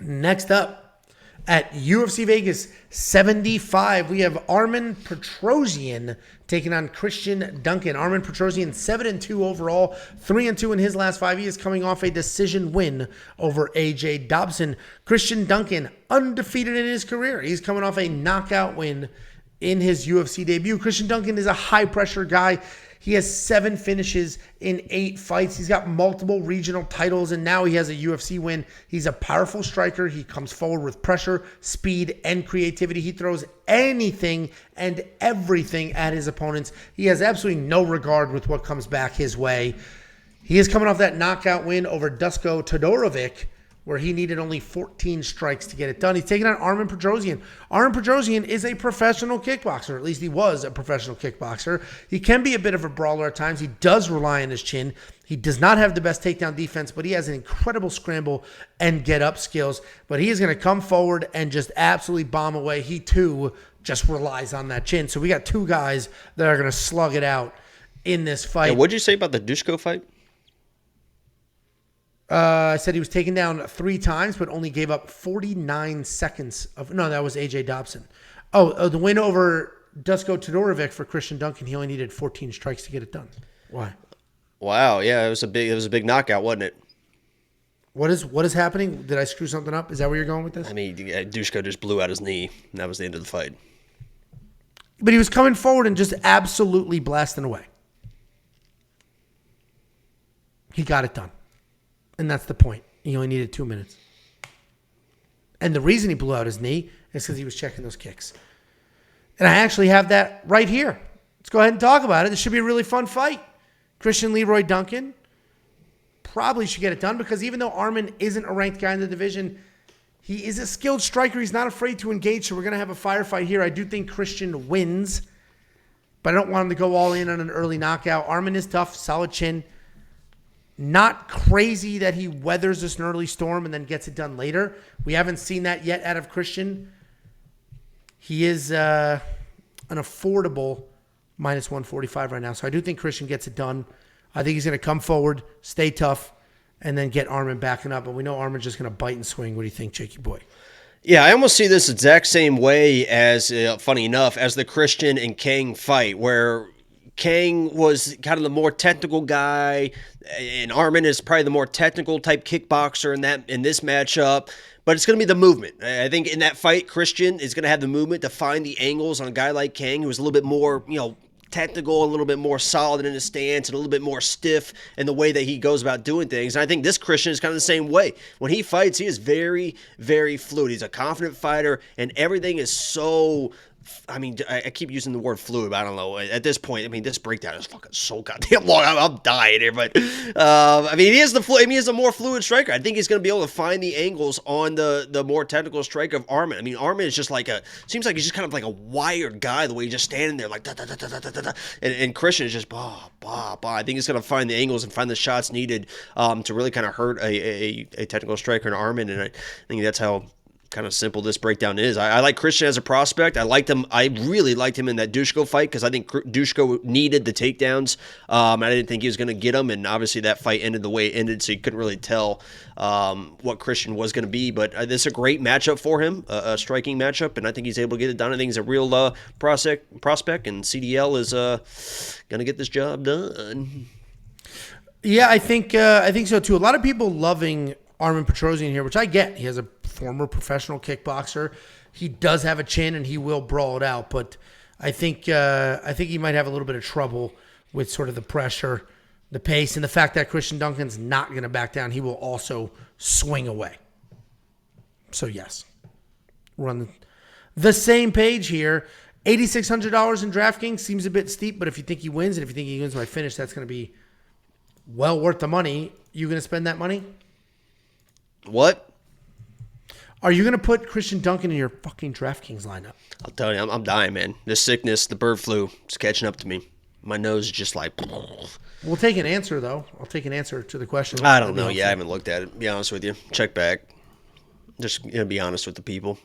Next up, at UFC Vegas 75, we have Armen Petrosyan taking on Christian Duncan. Armen Petrosyan 7-2 overall, 3-2 in his last 5. He is coming off a decision win over AJ Dobson. Christian Duncan undefeated in his career. He's coming off a knockout win in his UFC debut. Christian Duncan is a high pressure guy. He has 7 finishes in 8 fights. He's got multiple regional titles, and now he has a UFC win. He's a powerful striker. He comes forward with pressure, speed, and creativity. He throws anything and everything at his opponents. He has absolutely no regard with what comes back his way. He is coming off that knockout win over Dusko Todorovic, where he needed only 14 strikes to get it done. He's taking on Armen Petrosyan. Armen Petrosyan is a professional kickboxer, or at least he was a professional kickboxer. He can be a bit of a brawler at times. He does rely on his chin. He does not have the best takedown defense, but he has an incredible scramble and get-up skills. But he is going to come forward and just absolutely bomb away. He, too, just relies on that chin. So we got 2 guys that are going to slug it out in this fight. What'd you say about the Dushko fight? I said he was taken down 3 times, but only gave up 49 seconds of. No, that was AJ Dobson. The win over Dusko Todorovic for Christian Duncan. He only needed 14 strikes to get it done. Why? Wow, yeah, it was a big knockout, wasn't it? What is happening? Did I screw something up? Is that where you're going with this? I mean, Dushko just blew out his knee, and that was the end of the fight. But he was coming forward and just absolutely blasting away. He got it done. And that's the point. He only needed 2 minutes. And the reason he blew out his knee is because he was checking those kicks. And I actually have that right here. Let's go ahead and talk about it. This should be a really fun fight. Christian Leroy Duncan probably should get it done because even though Armen isn't a ranked guy in the division, he is a skilled striker. He's not afraid to engage, so we're going to have a firefight here. I do think Christian wins, but I don't want him to go all in on an early knockout. Armen is tough, solid chin. Not crazy that he weathers this early storm and then gets it done later. We haven't seen that yet out of Christian. He is an affordable minus 145 right now. So I do think Christian gets it done. I think he's going to come forward, stay tough, and then get Armen backing up. But we know Armen's just going to bite and swing. What do you think, Jakey boy? Yeah, I almost see this exact same way as, funny enough, as the Christian and Kang fight, where Kang was kind of the more technical guy, and Armen is probably the more technical type kickboxer in this matchup. But it's going to be the movement. I think in that fight, Christian is going to have the movement to find the angles on a guy like Kang, who's a little bit more, technical, a little bit more solid in his stance, and a little bit more stiff in the way that he goes about doing things. And I think this Christian is kind of the same way. When he fights, he is very, very fluid. He's a confident fighter, and everything is so. I mean, I keep using the word fluid, but I don't know. At this point, I mean, this breakdown is fucking so goddamn long. I'm dying here, but I mean, he is a more fluid striker. I think he's going to be able to find the angles on the more technical strike of Armen. I mean, Armen is just seems like he's just kind of like a wired guy, the way he's just standing there like da da da da da da da. And Christian is just bah bah bah. I think he's going to find the angles and find the shots needed to really kind of hurt a technical striker in Armen, and I think that's how kind of simple this breakdown is. I like Christian as a prospect. I really liked him in that Dushko fight because I think Dushko needed the takedowns. I didn't think he was going to get them, and obviously that fight ended the way it ended, so you couldn't really tell what Christian was going to be. But this is a great matchup for him, a striking matchup, and I think he's able to get it done. I think he's a real prospect, and CDL is going to get this job done. Yeah, I think so too. A lot of people loving Armen Petrosyan here, which I get. He has a former professional kickboxer. He does have a chin, and he will brawl it out. But I think he might have a little bit of trouble with sort of the pressure, the pace, and the fact that Christian Duncan's not going to back down. He will also swing away. So yes, we're on the same page here. $8,600 in DraftKings seems a bit steep, but if you think he wins, and if you think he wins by finish, that's going to be well worth the money. You going to spend that money? What? Are you going to put Christian Duncan in your fucking DraftKings lineup? I'll tell you, I'm dying, man. This sickness, the bird flu, is catching up to me. My nose is just like. We'll take an answer, though. I'll take an answer to the question. I don't know. Yeah, I haven't looked at it. Be honest with you. Check back. Just be honest with the people.